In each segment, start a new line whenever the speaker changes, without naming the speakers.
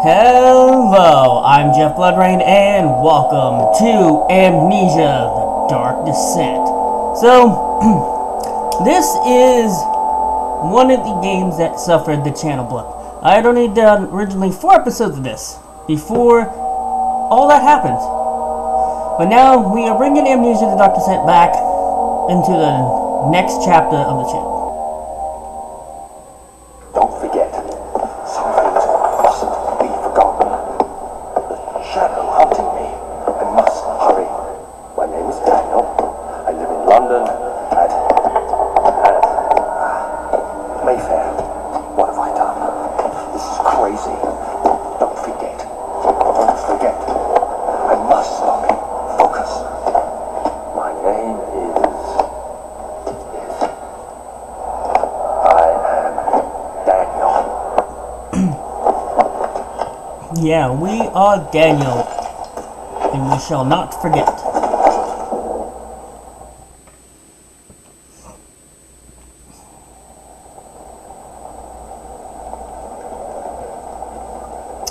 Hello, I'm Jeff Bloodrain, and welcome to Amnesia, The Dark Descent. So, this is one of the games that suffered the channel blip. I had only done originally 4 episodes of this before all that happened. But now we are bringing Amnesia, The Dark Descent back into the next chapter of the channel.
Don't forget, some things mustn't be forgotten. The shadow hunting me. I must hurry. My name is Daniel. I live in London at Mayfair. What have I done? This is crazy. Don't forget. Don't forget. I must stop it. Focus. My name is...
Yeah, we are Daniel, and we shall not forget.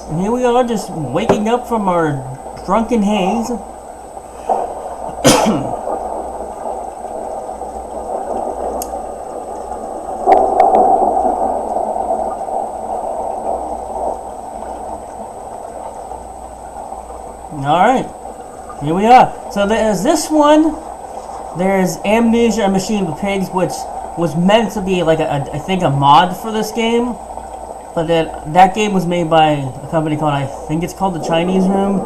And here we are, just waking up from our drunken haze. Alright, here we are. So there's this one. There's Amnesia, A Machine for Pigs, which was meant to be like I think a mod for this game. But that game was made by a company called, I think it's called The Chinese Room.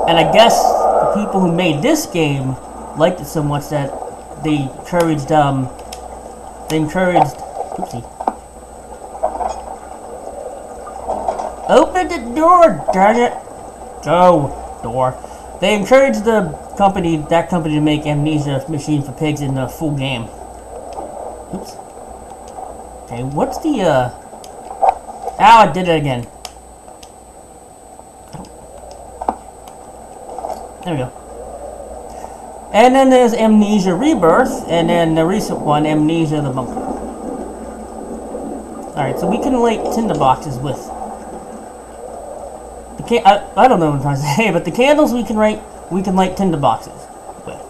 And I guess the people who made this game liked it so much that they encouraged, oopsie. Open the door, darn it! Go, door. They encouraged that company to make Amnesia Machine for Pigs in the full game. Oops. Okay, what's the, Ow, I did it again. There we go. And then there's Amnesia Rebirth, and then the recent one, Amnesia the Bunker. Alright, so we can light tinderboxes with... I don't know what I'm trying to say, but the candles we can light tinderboxes with.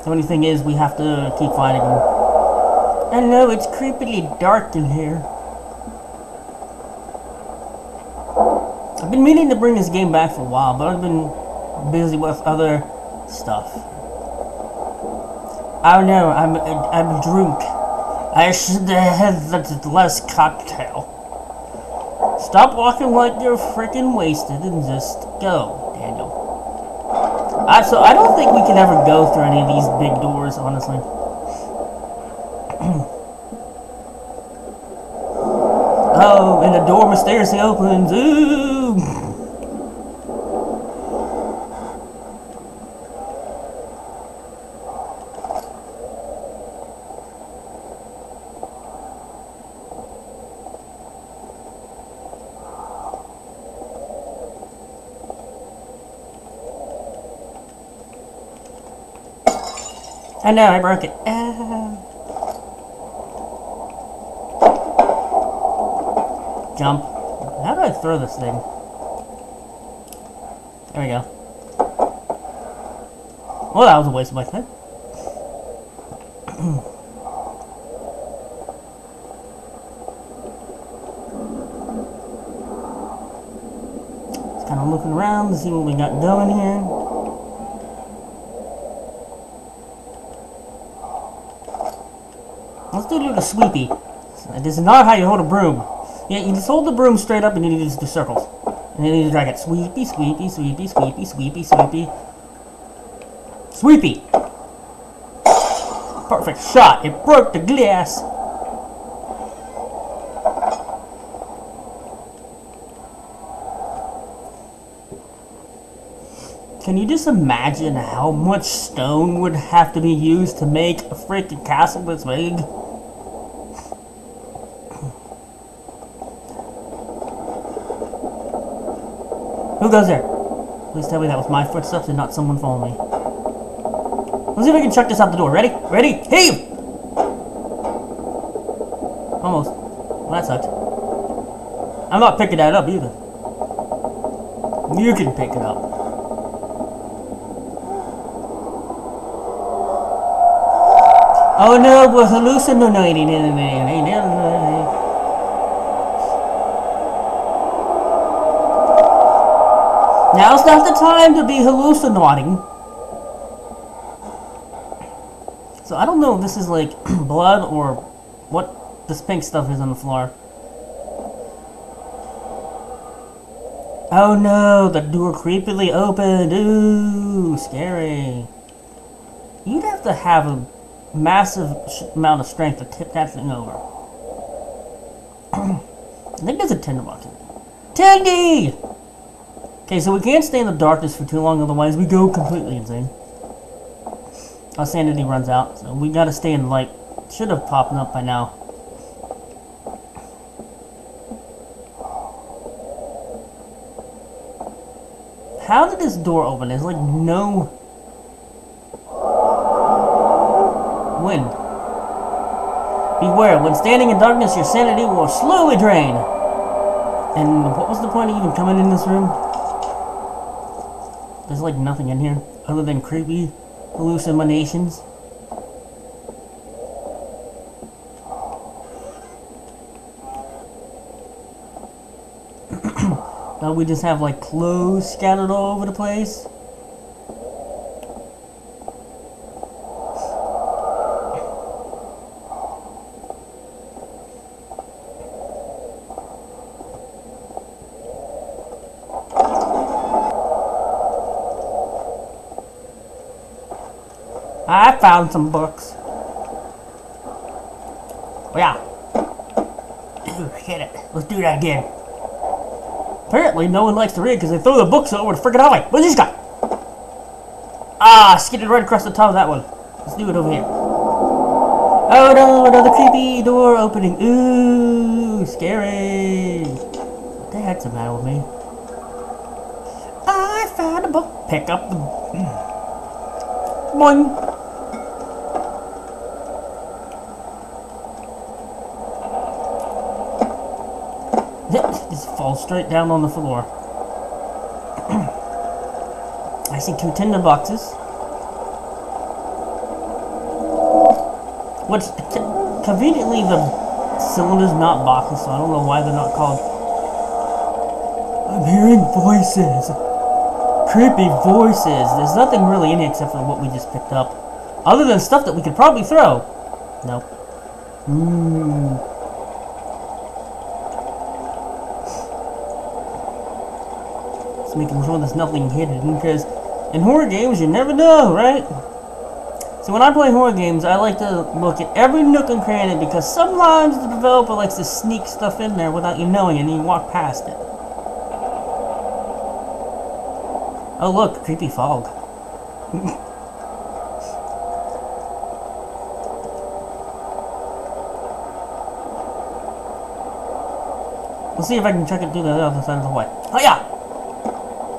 The only thing is we have to keep finding them. I know it's creepily dark in here. I've been meaning to bring this game back for a while, but I've been busy with other stuff. I don't know. I'm drunk. I should have less cocktail. Stop walking like you're freaking wasted and just go, Daniel. So I don't think we can ever go through any of these big doors, honestly. Oh, and the door mysteriously opens. Ooh. I know, I broke it. Jump. How do I throw this thing? There we go. Well, that was a waste of my time. Just kind of looking around to see what we got going here. Let's do a little sweepy. This is not how you hold a broom. Yeah, you just hold the broom straight up and then you just do circles. And then you drag it sweepy, sweepy, sweepy, sweepy, sweepy, sweepy. Sweepy! Perfect shot. It broke the glass. Can you just imagine how much stone would have to be used to make a freaking castle this big? Who goes there? Please tell me that was my footsteps and not someone following me. Let's see if I can chuck this out the door. Ready? Ready? Heave! Almost. Well, that sucked. I'm not picking that up either. You can pick it up. Oh no, we're hallucinating. Now's not the time to be hallucinating. So I don't know if this is like blood or what this pink stuff is on the floor. Oh no, the door creepily opened. Ooh, scary. You'd have to have a massive amount of strength to tip that thing over. I think there's a tinderbox in there. Tindy! Okay, so we can't stay in the darkness for too long, otherwise we go completely insane. Our sanity runs out, so we gotta stay in light. Should have popped up by now. How did this door open? There's like no wind. Beware, when standing in darkness, your sanity will slowly drain. And what was the point of even coming in this room? There's like nothing in here other than creepy hallucinations. Now we just have like clothes scattered all over the place. I found some books. Oh, yeah. Ooh, hit it. Let's do that again. Apparently, no one likes to read because they throw the books over the freaking hallway. What's this guy? Ah, skidded right across the top of that one. Let's do it over here. Oh no, another creepy door opening. Ooh, scary. What the heck's the matter with me? I found a book. Pick up the... Boing. Just falls straight down on the floor. I see 2 tinder boxes. Which, conveniently, the cylinder's not boxes, so I don't know why they're not called. I'm hearing voices. Creepy voices. There's nothing really in it except for what we just picked up. Other than stuff that we could probably throw. Nope. Making sure there's nothing hidden, because in horror games you never know, right? So when I play horror games, I like to look at every nook and cranny, because sometimes the developer likes to sneak stuff in there without you knowing and you walk past it. Oh look, creepy fog. Let's see if I can check it through the other side of the way. Oh yeah!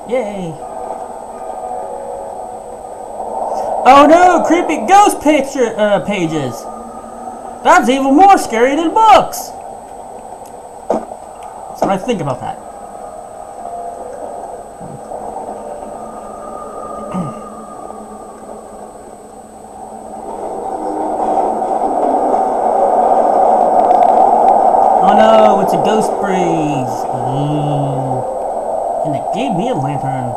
Yay! Oh no! Creepy ghost picture pages! That's even more scary than books! So what I think about that. Oh no! It's a ghost breeze! Ooh. And it gave me a lantern.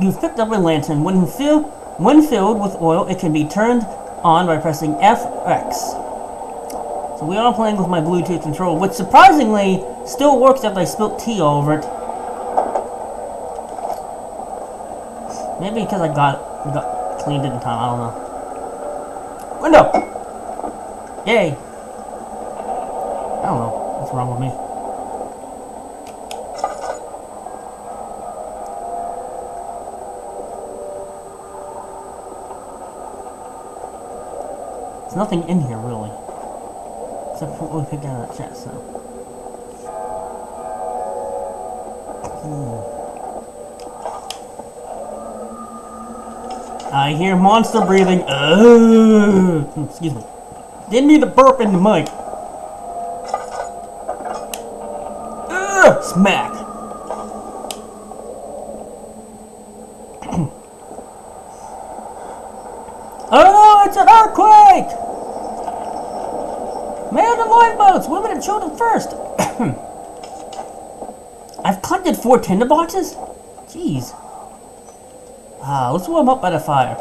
You've picked up a lantern. When filled with oil, it can be turned on by pressing FX. So we are playing with my Bluetooth controller, which surprisingly still works after I spilt tea all over it. Maybe because I got cleaned it in time. I don't know. Window! Yay! I don't know what's wrong with me. There's nothing in here, really. Except for what we picked out of that chest, so. I hear monster breathing. Excuse me. Didn't need to burp in the mic. Smack. Oh no, it's an earthquake! Man in lifeboats, women and children first. I've collected 4 tinderboxes? Jeez. Let's warm up by the fire.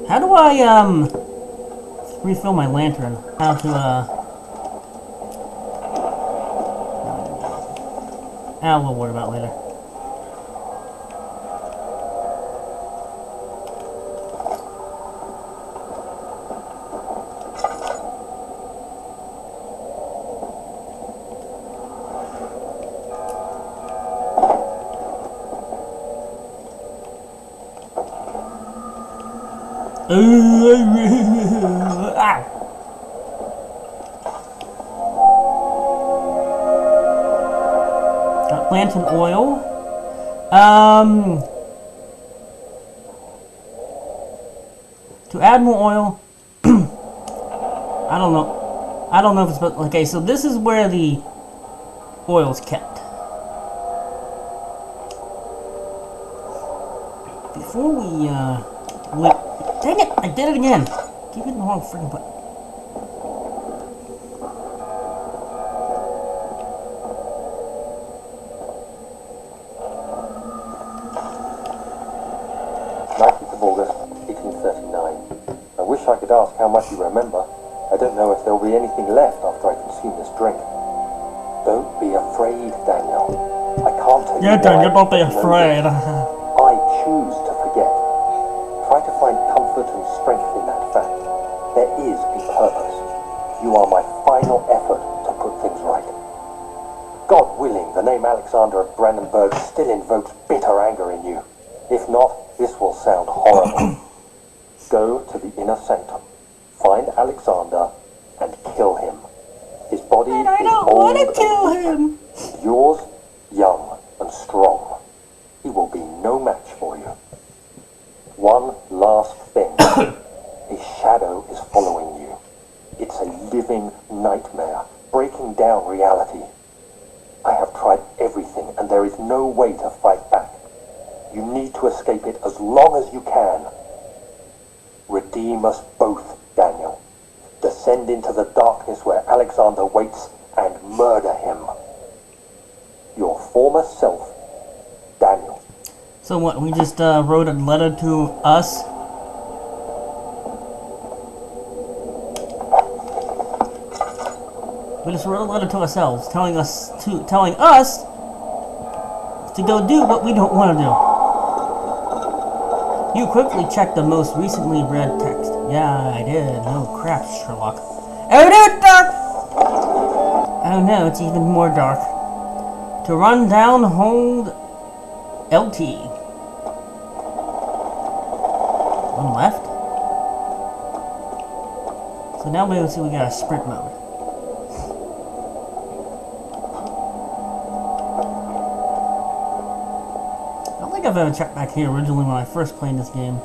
How do I, refill my lantern? How to, we'll worry about it later. Lantern oil. To add more oil. I don't know. I don't know if it's about. Okay, so this is where the oil's kept. Before we dang it! I did it again. Keep hitting the wrong freaking button.
August 1839. I wish I could ask how much you remember. I don't know if there'll be anything left after I consume this drink. Don't be afraid, Daniel. I can't tell you.
Yeah, Daniel, don't be afraid.
I choose to forget. Try to find comfort and strength in that fact. There is a purpose. You are my final effort to put things right. God willing, the name Alexander of Brandenburg still invokes bitter anger in you. If not, this will sound horrible. Go to the inner sanctum, find Alexander, and kill him. His body is
I don't
old
want to kill him.
Yours, young and strong. He will be no match for you. One last thing. A shadow is following you. It's a living nightmare, breaking down reality. I have tried everything, and there is no way to fight back. You need to escape it as long as you can. Redeem us both, Daniel. Descend into the darkness where Alexander waits and murder him. Your former self, Daniel.
So what, we just wrote a letter to us? We just wrote a letter to ourselves, telling us to go do what we don't want to do. You quickly checked the most recently read text. Yeah, I did. No crap, Sherlock. Oh no, dark! Oh no, it's even more dark. To run down, hold LT. One left. So now we see we got a sprint mode. I don't think I've ever checked back here originally when I first played this game.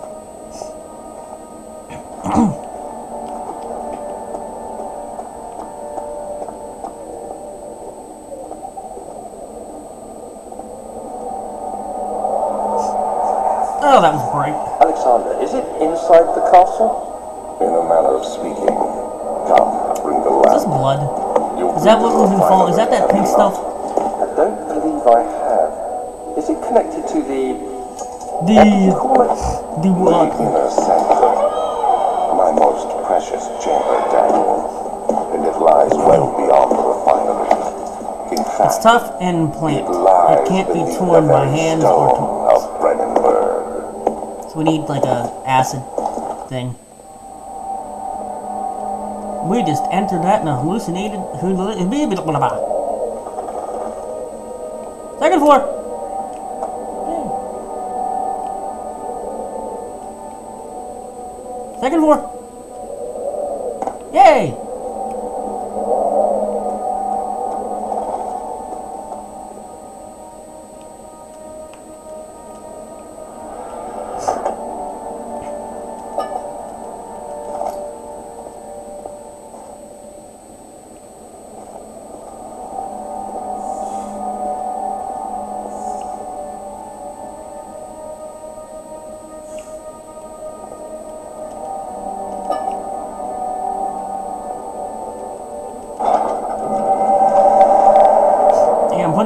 Oh, that was bright.
Alexander, is it inside the castle?
In a manner of speaking. Come, bring the lamp.
Is this blood? Is that what was in fall? Is that pink stuff?
I don't believe I have. Is it connected to the what?
Inner sanctum. My most precious chamber, Daniel. And it lies well beyond the refinery. In fact,
It's tough and plant.
it lies
It can't be
beneath
torn
the
by
very
hands or
stone
tools.
of Brandenburg.
So we need like a acid thing. We just entered that in a hallucinated. Second floor. Yay. Second floor. Yay!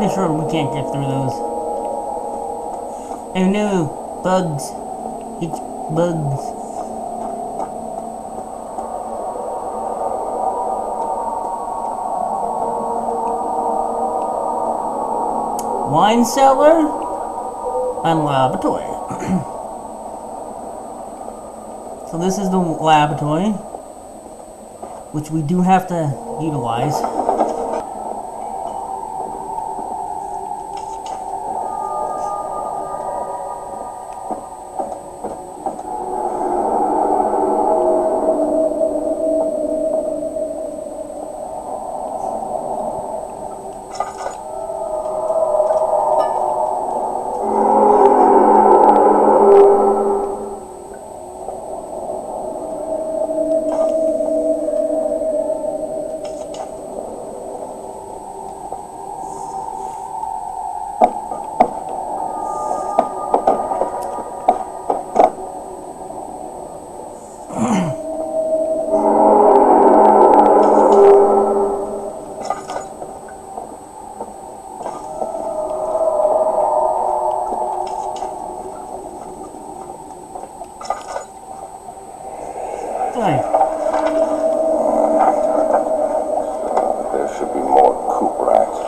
pretty sure we can't get through those. Oh no, bugs. It's bugs. Wine cellar and laboratory. So this is the laboratory, which we do have to utilize. Right.
There should be more coop rats.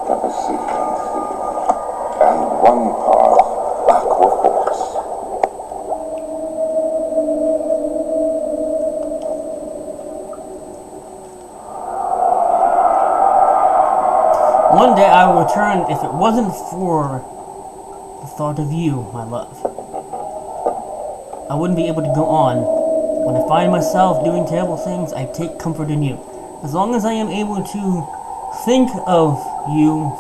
Let me see. And one part aqua force.
One day I will return if it wasn't for the thought of you, my love. I wouldn't be able to go on. When I find myself doing terrible things, I take comfort in you. As long as I am able to think of you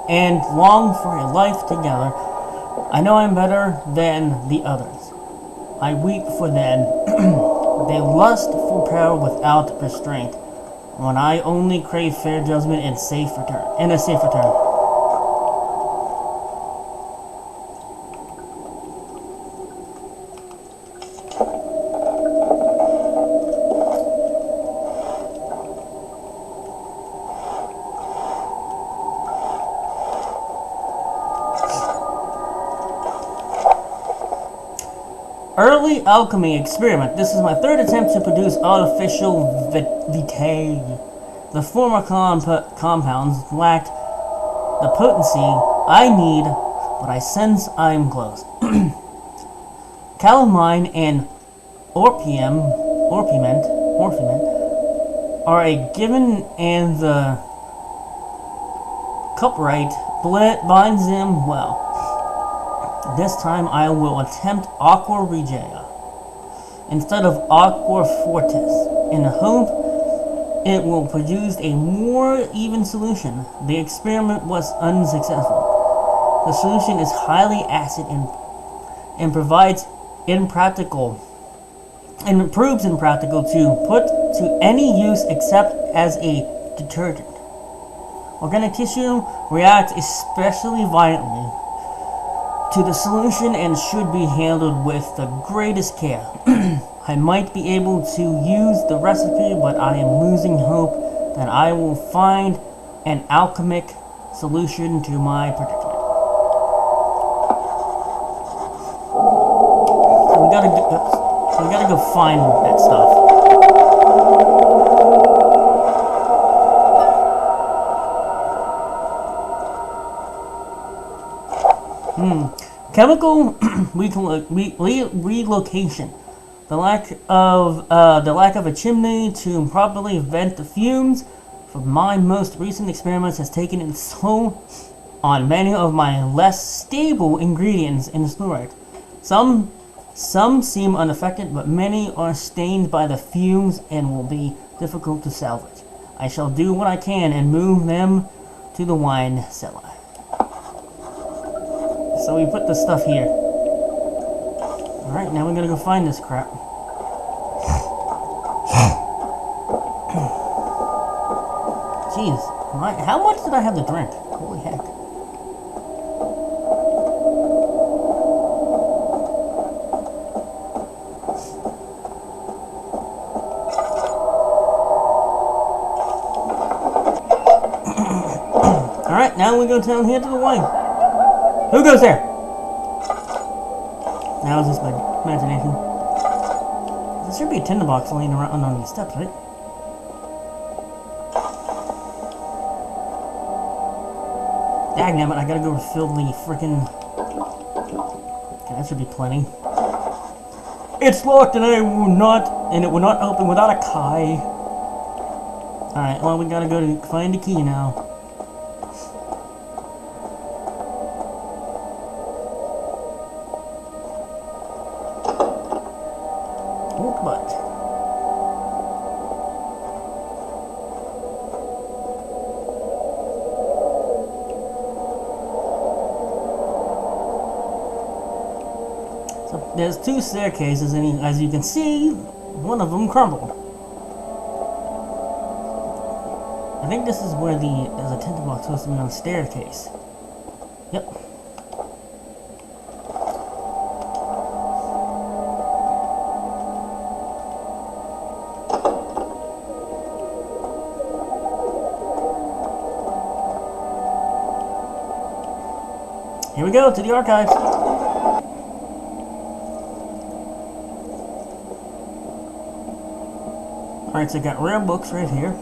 and long for a life together, I know I'm better than the others. I weep for them. They lust for power without restraint, when I only crave fair judgment and a safe return. Early alchemy experiment. This is my third attempt to produce artificial vitae. The former compounds lacked the potency I need, but I sense I'm close. Calamine and orpiment are a given, and the cupright binds them well. This time I will attempt Aqua Regia instead of Aqua Fortis, in the hope it will produce a more even solution. The experiment was unsuccessful. The solution is highly acid and proves impractical to put to any use except as a detergent. Organic tissue reacts especially violently to the solution and should be handled with the greatest care. I might be able to use the recipe, but I am losing hope that I will find an alchemic solution to my predicament. So we gotta go find that stuff. Chemical relocation. The lack of a chimney to properly vent the fumes from my most recent experiments has taken its toll on many of my less stable ingredients in the storage. Some seem unaffected, but many are stained by the fumes and will be difficult to salvage. I shall do what I can and move them to the wine cellar. So we put the stuff here. Alright, now we're gonna go find this crap. Jeez, how much did I have to drink? Holy heck. Alright, now we go down here to the wine. Who goes there? Now is this my imagination? There should be a tinderbox laying around on these steps, right? Dagnabbit, I gotta go refill the freaking. Okay, that should be plenty. It's locked and it will not open without a key. Alright, well, we gotta go to find a key now. Oh, but. So, there's two staircases, and as you can see, one of them crumbled. I think this is where there's a tinderbox supposed to be on the staircase. Yep. Here we go, to the archives. Alright, so I got rare books right here.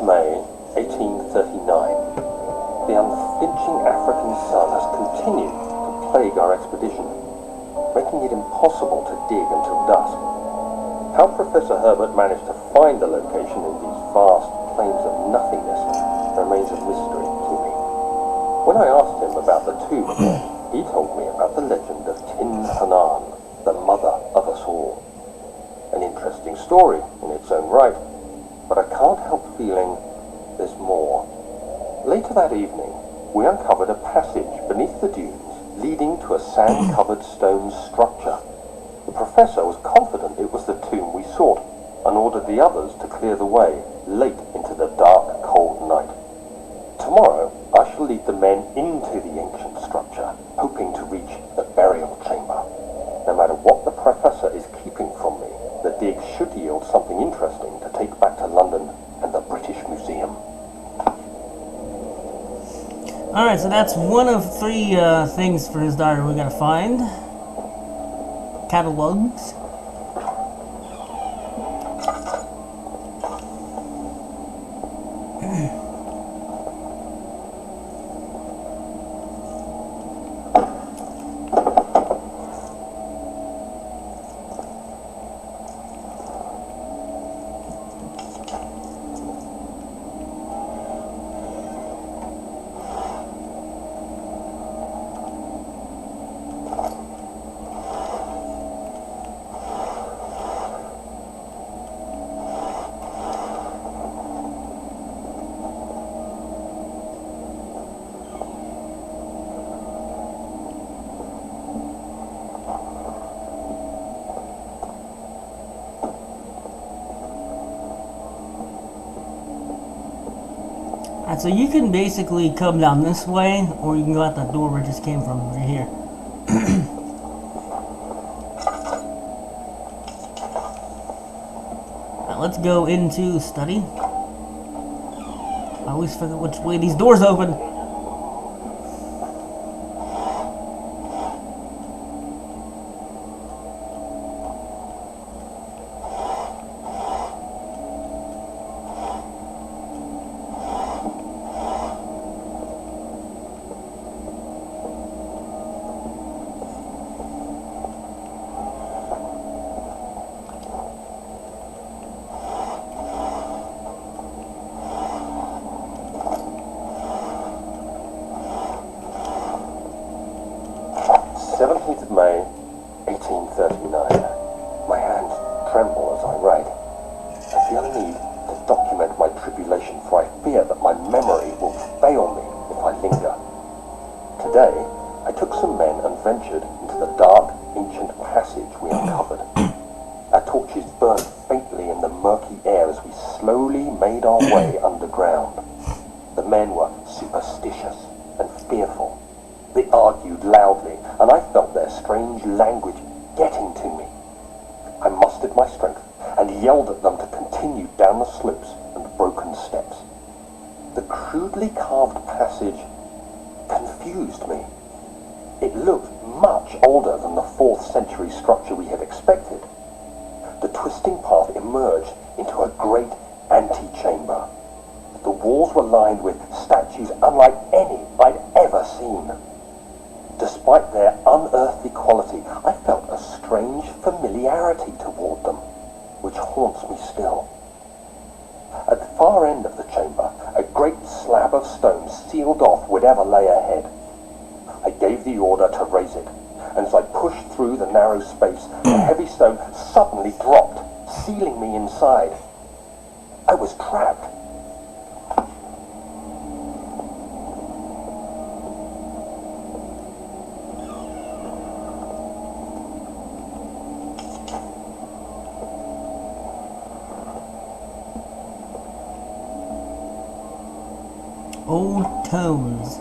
May 1839. The unflinching African sun has continued to plague our expedition, making it impossible to dig until dusk. How Professor Herbert managed to find the location in these vast plains of nothingness remains a mystery to me. When I asked him about the tomb, he told me about the legend of Tin Hanan, the mother of us all. An interesting story in its own right, but I can't help feeling there's more. Later that evening, we uncovered a passage beneath the dunes leading to a sand-covered stone structure. The professor was confident it was the tomb we sought and ordered the others to clear the way late into the dark, cold night. Tomorrow, I shall lead the men into the ancient structure, hoping to reach the burial chamber. No matter what the professor is keeping from me, the dig should yield something interesting to take back to London and the British Museum.
Alright, so that's one of three things for his diary we gotta find. Catalogs. Alright, so you can basically come down this way, or you can go out that door where it just came from, right here. Alright, let's go into study. I always forget which way these doors open.
May 1839. My hands tremble as I write. I feel a need to document my tribulation, for I fear that my memory will fail me if I linger. Today, I took some men and ventured into the dark, ancient passage our way underground. The men were superstitious and fearful. They argued loudly, and I felt their strange language getting to me. I mustered my strength and yelled at them to continue down the slopes and broken steps. The crudely carved passage confused me. It looked much older than the 4th century structure we had expected. The twisting path emerged into a great antechamber. The walls were lined with statues unlike any I'd ever seen. Despite their unearthly quality, I felt a strange familiarity toward them, which haunts me still. At the far end of the chamber, a great slab of stone sealed off whatever lay ahead. I gave the order to raise it, and as I pushed through the narrow space, the heavy stone suddenly dropped, sealing me inside. I was trapped.
Old tones.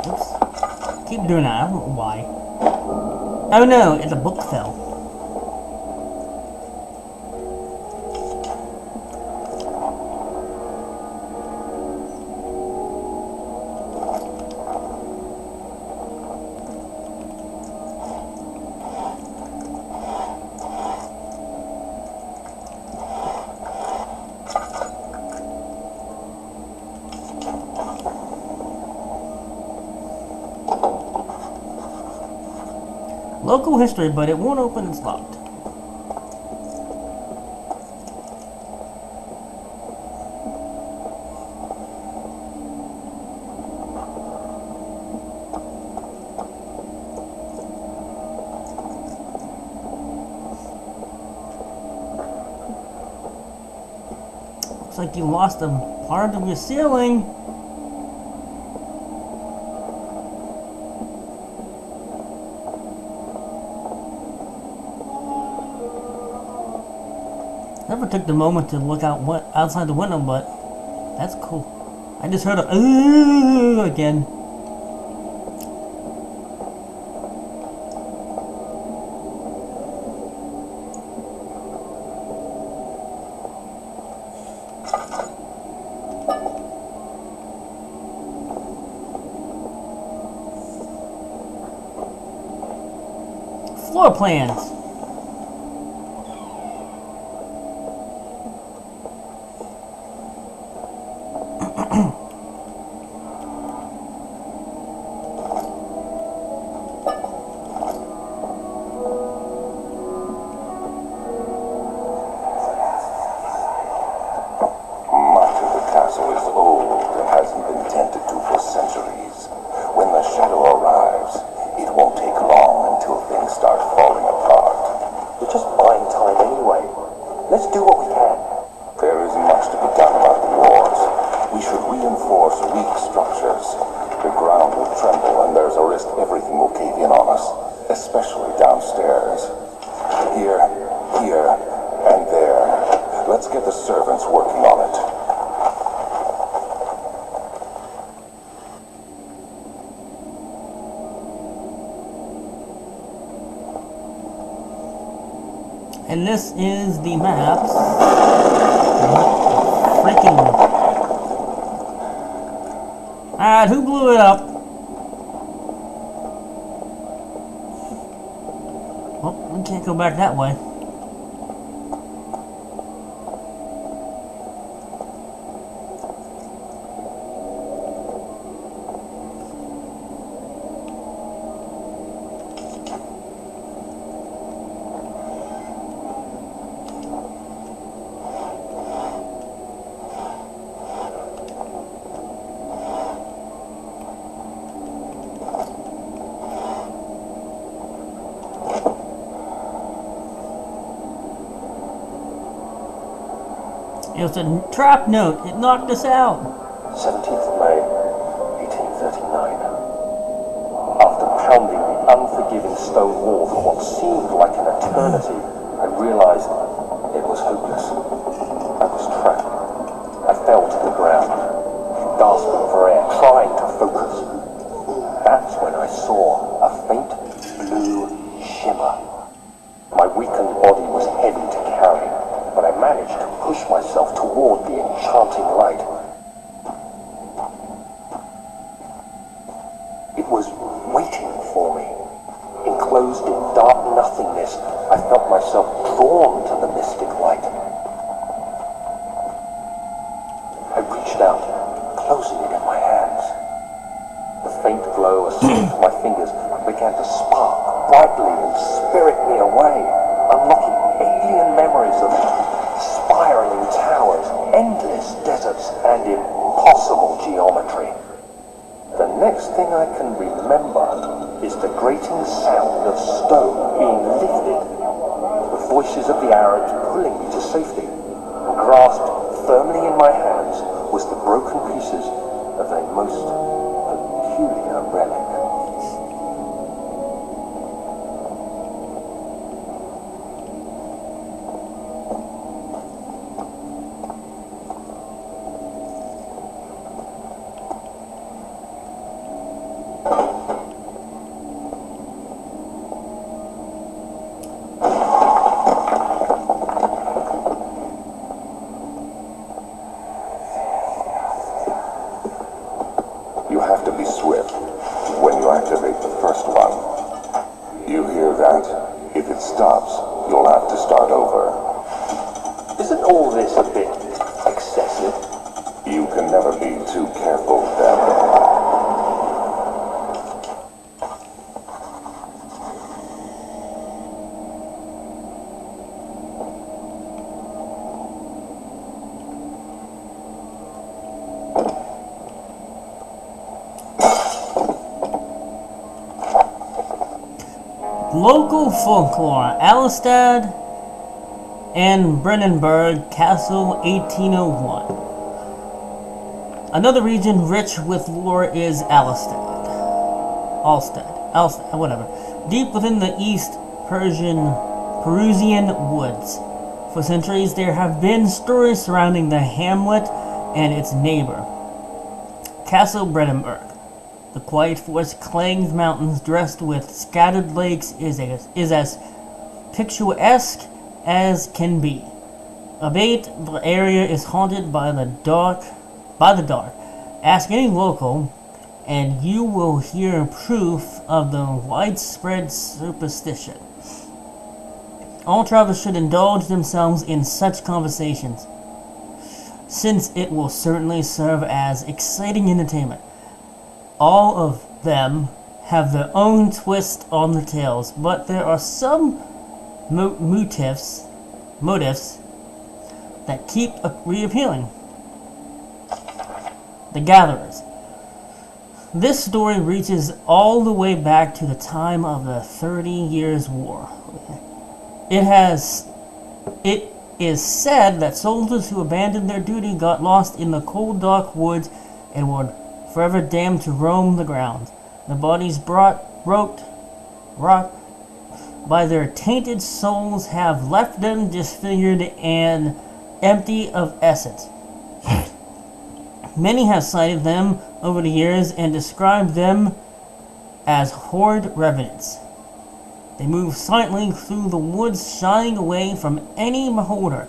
Oops. Keep doing that. I don't know why. Oh no, the book fell. Local history, but it won't open, it's locked. Looks like you lost a part of your ceiling. Never took the moment to look out what outside the window, but that's cool. I just heard a again. Floor plans.
Let's do what we can.
There is much to be done about the walls. We should reinforce weak structures. The ground will tremble and there's a risk everything will cave in on us, especially downstairs. Here, and there. Let's get the servants working on it.
And this is the maps. Freaking. Alright, who blew it up? Well, we can't go back that way. It was a trap note. It knocked us out.
17th of May, 1839. After pounding the unforgiving stone wall for what seemed like an eternity, I realized it was hopeless. I was fell to the ground, gasping for air, trying to focus. That's when I saw a faint blue shimmer. My weakened body was heavy to carry, but I managed to push myself toward the enchanting light. It was waiting for me. Enclosed in dark nothingness, I felt myself drawn to the mystic light. I reached out, closing it in my hands. The faint glow assailed my fingers and began to spark brightly and spirit me away, unlocking alien memories of spiraling towers, endless deserts, and impossible geometry. The next thing I can remember is the grating sound of stone being lifted, the voices of the Arabs pulling me to safety, and grasped firmly in my hands was the broken pieces of a most peculiar relic.
You have to be swift when you activate the first one. You hear that? If it stops, you'll have to start over.
Isn't all this a bit excessive?
You can never be too careful, Devil.
Local folklore, Alistad and Brennenburg Castle, 1801. Another region rich with lore is Alstad, whatever. Deep within the East Perusian woods. For centuries there have been stories surrounding the hamlet and its neighbor, Castle Brennenburg. The quiet forest-clanged mountains dressed with scattered lakes is as picturesque as can be. Albeit the area is haunted by the dark. Ask any local, and you will hear proof of the widespread superstition. All travelers should indulge themselves in such conversations, since it will certainly serve as exciting entertainment. All of them have their own twist on the tales, but there are some motifs that keep reappearing. The Gatherers. This story reaches all the way back to the time of the 30 Years' War. It is said that soldiers who abandoned their duty got lost in the cold, dark woods and were forever damned to roam the grounds. The bodies rot by their tainted souls have left them disfigured and empty of essence. Many have cited them over the years and described them as horrid revenants. They move silently through the woods, shying away from any beholder.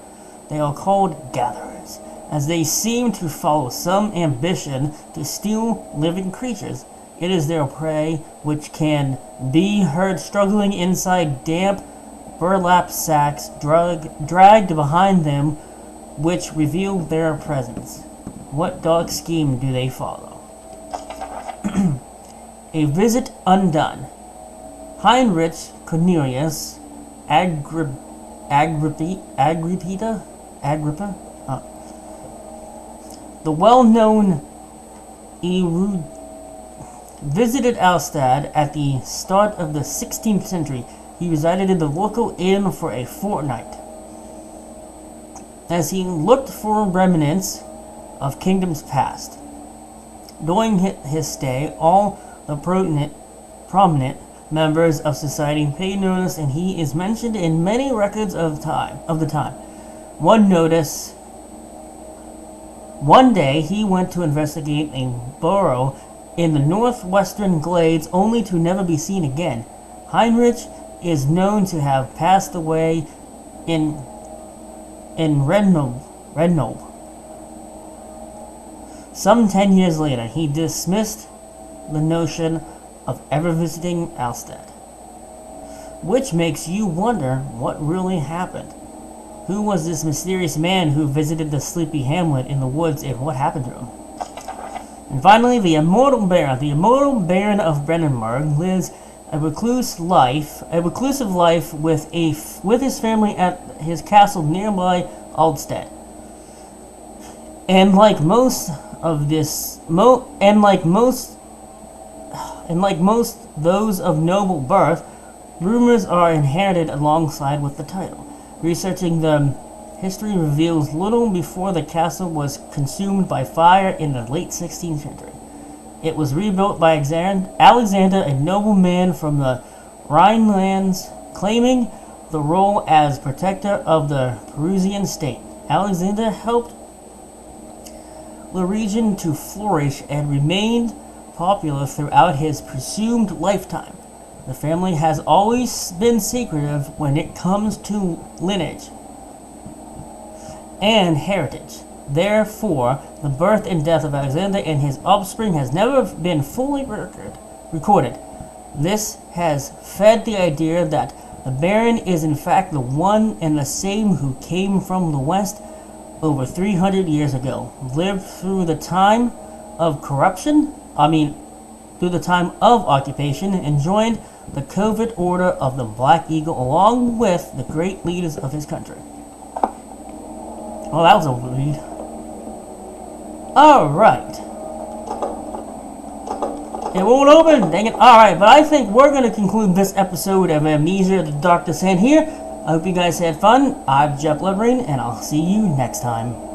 They are called gatherers, as they seem to follow some ambition to steal living creatures. It is their prey which can be heard struggling inside damp burlap sacks dragged behind them, which reveal their presence. What dark scheme do they follow? A visit undone. Heinrich Cornelius Agrippa, the well-known erudite, visited Alstad at the start of the 16th century. He resided in the local inn for a fortnight, as he looked for remnants of kingdoms past. During his stay, all the prominent members of society paid notice, and he is mentioned in many records of the time. One notice One day, he went to investigate a burrow in the northwestern glades only to never be seen again. Heinrich is known to have passed away in Rednob. Some 10 years later, he dismissed the notion of ever visiting Alstead. Which makes you wonder what really happened. Who was this mysterious man who visited the sleepy hamlet in the woods, and what happened to him? And finally, the Immortal Baron. The Immortal Baron of Brennenburg lives a reclusive life with his family at his castle nearby Alstead. And like most those of noble birth, rumors are inherited alongside with the title. Researching the history reveals little before the castle was consumed by fire in the late 16th century. It was rebuilt by Alexander, a nobleman from the Rhinelands, claiming the role as protector of the Perusian state. Alexander helped the region to flourish and remained popular throughout his presumed lifetime. The family has always been secretive when it comes to lineage and heritage. Therefore, the birth and death of Alexander and his offspring has never been fully recorded. This has fed the idea that the Baron is in fact the one and the same who came from the west over 300 years ago, lived through the time of occupation, and joined the covert order of the Black Eagle along with the great leaders of his country. Oh, that was a read. Alright. It won't open, dang it. Alright, but I think we're going to conclude this episode of Amnesia, the Dark Descent here. I hope you guys had fun. I'm Jeff Leverine, and I'll see you next time.